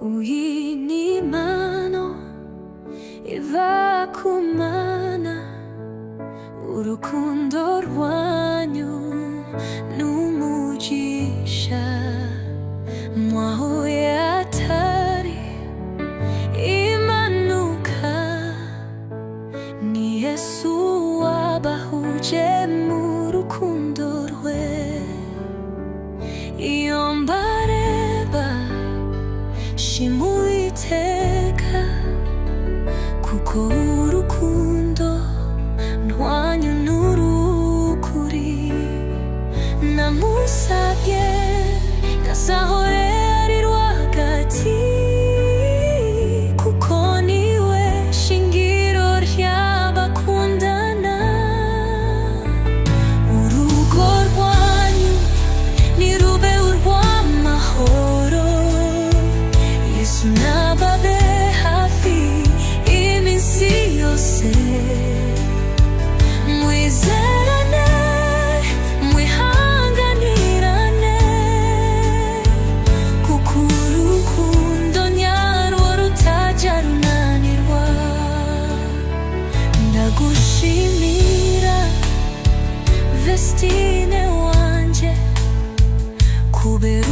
uini mano ivakumana urukundo rwanyu n'umugisha mwahuye atari impanuka ni Yesu wabahuje mu rukundo rwe. Iyo mbareba shima Uwiteka kuko urukundo rwanyu n'urukuri. Namusabye ngazahore ari rwagati kuko niwe shingiro ry'abakundana. Urugo rwanyu nirube urw'amahoro, Yesu nababe hafi iminsi yose. Mwizerane, mwihanganirane kuko urukundo nyarwo rutajya runanirwa. Ndagushimira Vestine wanje kubera